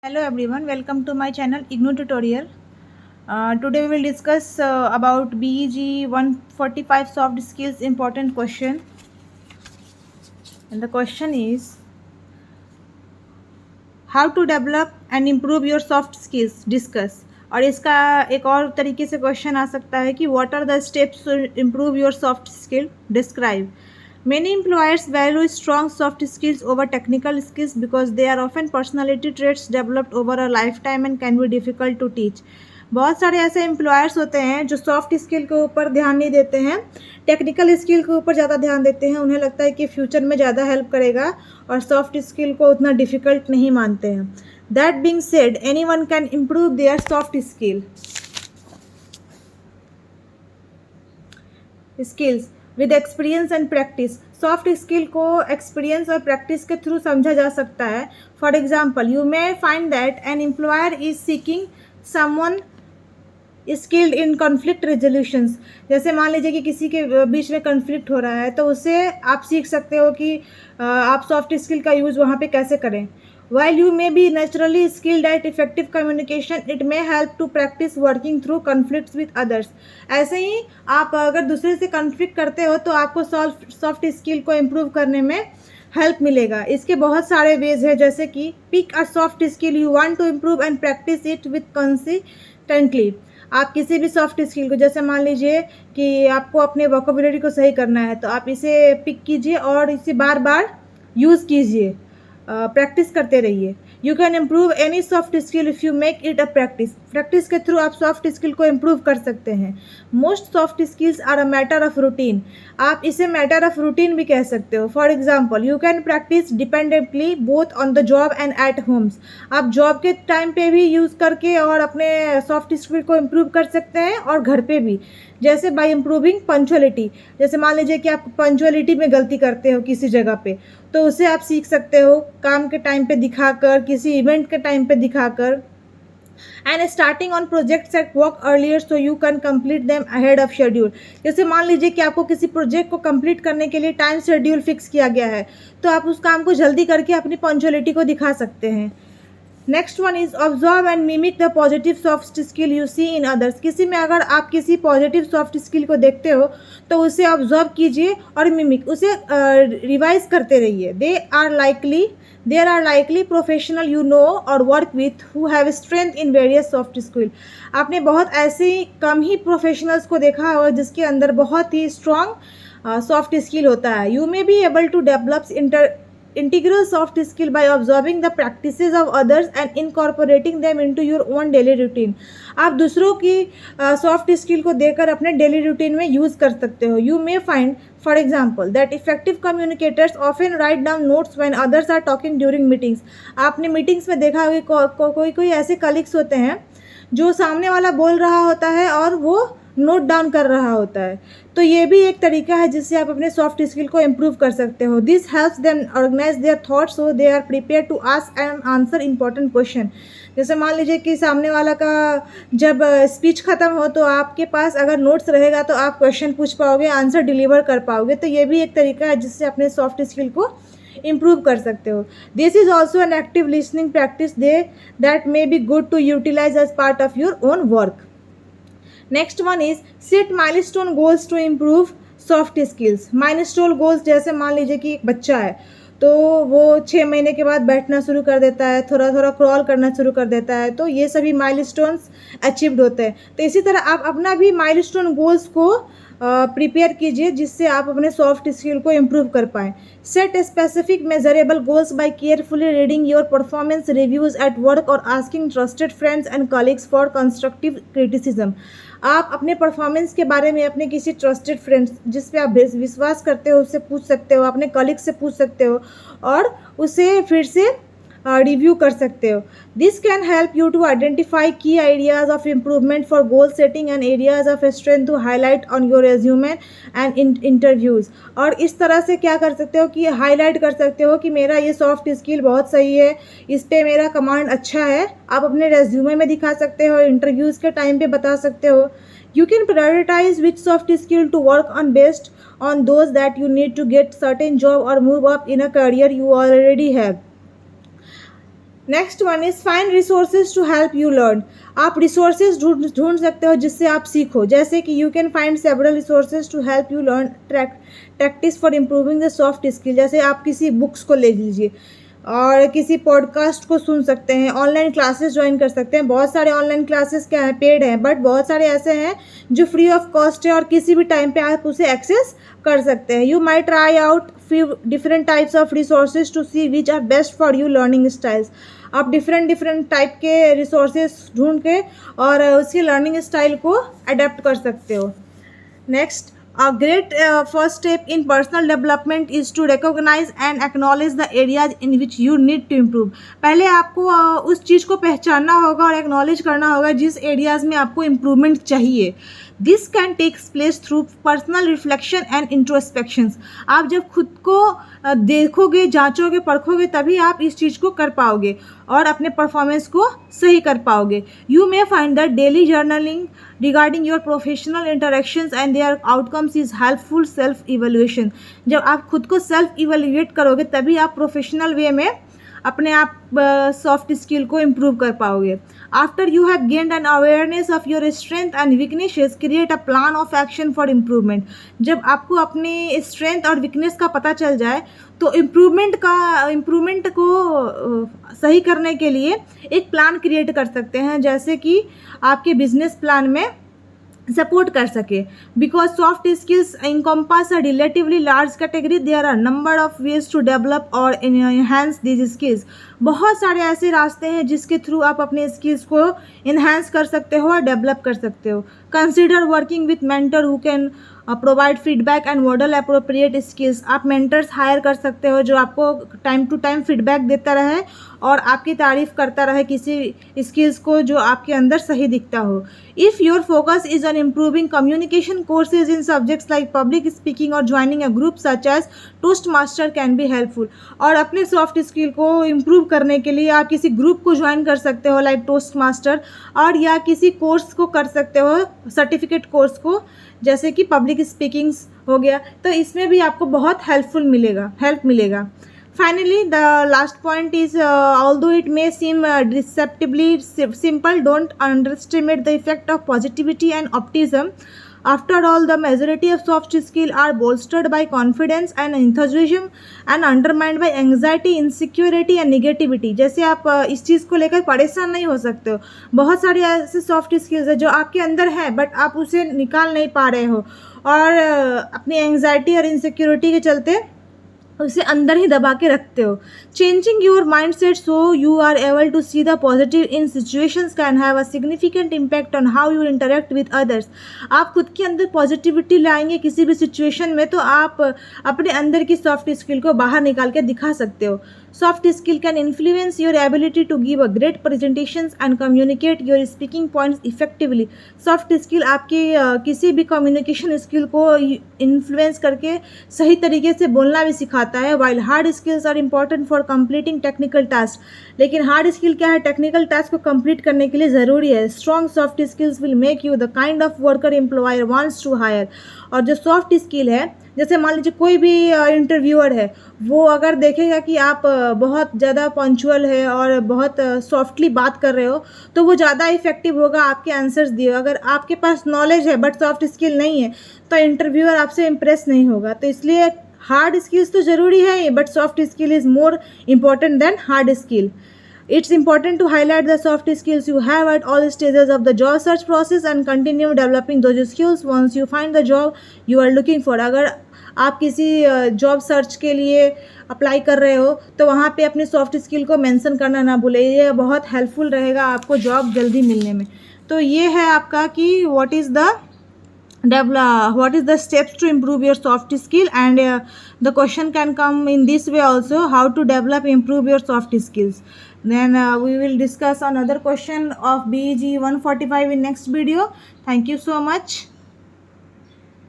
Hello everyone, welcome to my channel IGNOU tutorial. Today we will discuss about BEG 145 soft skills important question. And the question is how to develop and improve your soft skills, discuss. और इसका एक और तरीके से question आ सकता है कि what are the steps to improve your soft skill, describe. Many employers value strong soft skills over technical skills because they are often personality traits developed over a lifetime and can be difficult to teach. बहुत सारे ऐसे employers होते हैं जो soft skill के ऊपर ध्यान नहीं देते हैं, टेक्निकल स्किल के ऊपर ज़्यादा ध्यान देते हैं. उन्हें लगता है कि फ्यूचर में ज़्यादा हेल्प करेगा और सॉफ्ट स्किल को उतना डिफ़िकल्ट नहीं मानते हैं. That being said, anyone can improve their soft skills with experience and practice. Soft skill को एक्सपीरियंस और प्रैक्टिस के थ्रू समझा जा सकता है. For example, you may find that an employer is seeking someone skilled in conflict resolutions. जैसे मान लीजिए कि किसी के बीच में कॉन्फ्लिक्ट हो रहा है, तो उससे आप सीख सकते हो कि आप सॉफ्ट स्किल का यूज़ वहाँ पे कैसे करें. While you may be naturally skilled at effective communication, it may help to practice working through conflicts with others. ऐसे ही आप अगर दूसरे से कॉन्फ्लिक्ट करते हो तो आपको सॉफ्ट स्किल को इम्प्रूव करने में हेल्प मिलेगा. इसके बहुत सारे वेज है, जैसे कि pick a soft skill you want to improve and practice it with consistently. आप किसी भी सॉफ्ट स्किल को, जैसे मान लीजिए कि आपको अपने वोकेबुलरी को सही करना है, तो आप इसे पिक कीजिए और इसे बार बार यूज़ कीजिए, प्रैक्टिस करते रहिए. You can improve any soft skill if you make it a practice. Practice के थ्रू आप सॉफ्ट स्किल को इम्प्रूव कर सकते हैं. Most soft skills are a matter of routine. आप इसे मैटर ऑफ रूटीन भी कह सकते हो. For example, you can practice dependently both on the job and at homes. आप जॉब के टाइम पे भी यूज़ करके और अपने सॉफ्ट स्किल को इम्प्रूव कर सकते हैं और घर पे भी. जैसे बाय इम्प्रूविंग पंक्चुअलिटी. जैसे मान लीजिए कि आप पंक्चुअलिटी में गलती करते हो किसी जगह पे, तो उसे आप सीख सकते हो काम के टाइम पे दिखाकर, किसी इवेंट के टाइम पे दिखाकर. And starting on projects at work earlier so you can complete them ahead of schedule. जैसे मान लीजिए कि आपको किसी प्रोजेक्ट को कंप्लीट करने के लिए टाइम शेड्यूल फिक्स किया गया है, तो आप उस काम को जल्दी करके अपनी पंक्चुअलिटी को दिखा सकते हैं. Next one is observe and mimic the positive soft skill you see in others. किसी में अगर आप किसी पॉजिटिव सॉफ्ट स्किल को देखते हो तो उसे ऑब्जर्व कीजिए और मिमिक, उसे रिवाइज करते रहिए. There are likely professional you know और work with who have strength in various soft skill. आपने बहुत ऐसे कम ही प्रोफेशनल्स को देखा हो जिसके अंदर बहुत ही स्ट्रॉन्ग सॉफ्ट स्किल होता है. You may be able to develop integral soft skill by observing the practices of others and incorporating them into your own daily routine. आप दूसरों की सॉफ्ट स्किल को देखकर अपने डेली रूटीन में यूज़ कर सकते हो. You may find for example that effective communicators often write down notes when others are talking during meetings. आपने मीटिंग्स में देखा होगा कोई ऐसे कलीग्स होते हैं जो सामने वाला बोल रहा होता है और वो नोट डाउन कर रहा होता है. तो ये भी एक तरीका है जिससे आप अपने सॉफ्ट स्किल को इम्प्रूव कर सकते हो. This helps them organize their thoughts so they are prepare to ask and answer important question. जैसे मान लीजिए कि सामने वाला का जब स्पीच ख़त्म हो तो आपके पास अगर नोट्स रहेगा तो आप क्वेश्चन पूछ पाओगे, आंसर डिलीवर कर पाओगे. तो ये भी एक तरीका है जिससे अपने सॉफ्ट स्किल को इम्प्रूव कर सकते हो. This is also an active listening practice that may be good to utilize as part of your own work. Next one is set milestone goals to improve soft skills. Milestone goals, जैसे मान लीजिए कि एक बच्चा है तो वो 6 महीने के बाद बैठना शुरू कर देता है, थोड़ा थोड़ा क्रॉल करना शुरू कर देता है, तो ये सभी माइलस्टोन्स अचीव्ड होते हैं. तो इसी तरह आप अपना भी माइलस्टोन गोल्स को प्रिपेयर कीजिए जिससे आप अपने सॉफ्ट स्किल को इम्प्रूव कर पाएँ. Set specific measurable goals by carefully reading your performance reviews at work और asking trusted friends and colleagues for constructive criticism. आप अपने परफॉर्मेंस के बारे में अपने किसी ट्रस्टेड फ्रेंड्स जिस पे आप विश्वास करते हो उससे पूछ सकते हो, अपने कलीग से पूछ सकते हो और उसे फिर से रिव्यू कर सकते हो. This can help you to identify key ideas of improvement for goal setting and areas of strength to highlight on your resume and interviews. और इस तरह से क्या कर सकते हो कि हाईलाइट कर सकते हो कि मेरा ये सॉफ्ट स्किल बहुत सही है, इस पर मेरा कमांड अच्छा है. आप अपने रेज्यूमे में दिखा सकते हो, इंटरव्यूज़ के टाइम पे बता सकते हो. You can prioritize which soft skill to work on based on those that you need to get certain job or move up in a career you already have. Next one is find resources to help you learn. आप resources ढूंढ सकते हो जिससे आप सीखो, जैसे कि you can find several resources to help you learn practice for improving the soft skill. जैसे आप किसी बुक्स को ले लीजिए और किसी पॉडकास्ट को सुन सकते हैं, ऑनलाइन क्लासेस ज्वाइन कर सकते हैं। बहुत सारे ऑनलाइन क्लासेस क्या है, पेड हैं, बट बहुत सारे ऐसे हैं जो फ्री ऑफ कॉस्ट है और किसी भी टाइम पे आप उसे एक्सेस कर सकते हैं। You may try out few different types of resources to see which are best for you learning styles. आप डिफरेंट टाइप के रिसोर्सेज ढूंढ के और उसकी लर्निंग स्टाइल को अडेप्ट कर सकते हो। Next, a great first step in personal development is to recognize and acknowledge the areas in which you need to improve। पहले आपको उस चीज़ को पहचानना होगा और एक्नॉलेज करना होगा जिस एरियाज़ में आपको इम्प्रूवमेंट चाहिए। This can takes place through personal reflection and introspections. आप जब खुद को देखोगे, जांचोगे, परखोगे, तभी आप इस चीज़ को कर पाओगे और अपने परफॉर्मेंस को सही कर पाओगे। You may find that daily journaling regarding your professional interactions and their outcomes is helpful self evaluation. जब आप खुद को सेल्फ इवेल्युएट करोगे तभी आप प्रोफेशनल वे में अपने आप सॉफ्ट स्किल को इम्प्रूव कर पाओगे। After you have gained an awareness of your strength and weaknesses, create a plan of action for improvement. जब आपको अपनी स्ट्रेंथ और वीकनेस का पता चल जाए तो इम्प्रूवमेंट को सही करने के लिए एक प्लान क्रिएट कर सकते हैं, जैसे कि आपके बिजनेस प्लान में सपोर्ट कर सके। Because soft skills encompass a relatively large category, there are number of ways to develop or enhance these skills। बहुत सारे ऐसे रास्ते हैं जिसके थ्रू आप अपने स्किल्स को इन्हांस कर सकते हो और डेवलप कर सकते हो। Consider working with mentor who can provide feedback and model appropriate skills. आप मेंटर्स हायर कर सकते हो जो आपको टाइम टू टाइम फीडबैक देता रहे और आपकी तारीफ करता रहे किसी स्किल्स को जो आपके अंदर सही दिखता हो। If your focus is on improving communication courses in subjects like public speaking और joining a group such as toast master can be helpful. और अपने सॉफ्ट स्किल को इम्प्रूव करने के लिए आप किसी ग्रुप को ज्वाइन कर सकते हो लाइक टोस्ट मास्टर, और या किसी कोर्स को कर सकते हो, सर्टिफिकेट कोर्स को, जैसे कि पब्लिक स्पीकिंग्स हो गया। तो इसमें भी आपको बहुत हेल्प मिलेगा। Finally, the last point is although it may seem deceptively simple, don't underestimate the effect of positivity and optimism। After all, the majority of soft skills are bolstered by confidence and enthusiasm and undermined by anxiety, insecurity and negativity। जैसे आप इस चीज़ को लेकर परेशान नहीं हो सकते हो। बहुत सारे ऐसे सॉफ्ट स्किल्स है जो आपके अंदर है बट आप उसे निकाल नहीं पा रहे हो और अपनी एंग्जाइटी और इनसिक्योरिटी के चलते उसे अंदर ही दबा के रखते हो। Changing your mind set so you are able to see the positive in situations can have a significant impact on how you interact with others. आप खुद के अंदर पॉजिटिविटी लाएंगे किसी भी सिचुएशन में तो आप अपने अंदर की सॉफ्ट स्किल को बाहर निकाल के दिखा सकते हो। Soft skill can influence your ability to give a great presentations and communicate your speaking points effectively. Soft skill आपकी किसी भी कम्युनिकेशन स्किल को इन्फ्लुएंस करके सही तरीके से बोलना भी सिखाता है। While hard skills are important for completing technical task, लेकिन हार्ड स्किल क्या है, टेक्निकल टास्क को कंप्लीट करने के लिए ज़रूरी है। Strong soft skills will make you the kind of worker employer wants to hire. और जो सॉफ्ट स्किल है, जैसे मान लीजिए कोई भी इंटरव्यूअर है, वो अगर देखेगा कि आप बहुत ज़्यादा पंक्चुअल है और बहुत सॉफ्टली बात कर रहे हो तो वो ज़्यादा इफेक्टिव होगा आपके आंसर्स दिए। अगर आपके पास नॉलेज है बट सॉफ्ट स्किल नहीं है तो इंटरव्यूअर आपसे इम्प्रेस नहीं होगा। तो इसलिए हार्ड स्किल्स तो ज़रूरी है but soft skill is more important than hard skill. It's important to highlight the soft skills you have at all stages of the job search process and continue developing those skills once you find the job you are looking for। अगर आप किसी job search के लिए apply कर रहे हो तो वहाँ पे अपनी सॉफ्ट स्किल को मेंशन करना ना भूलें, ये बहुत हेल्पफुल रहेगा आपको जॉब जल्दी मिलने में। तो ये है आपका कि what is the steps to improve your soft skill, and the question can come in this way also, how to improve your soft skills। Then we will discuss another question of BEG 145 in next video. Thank you so much.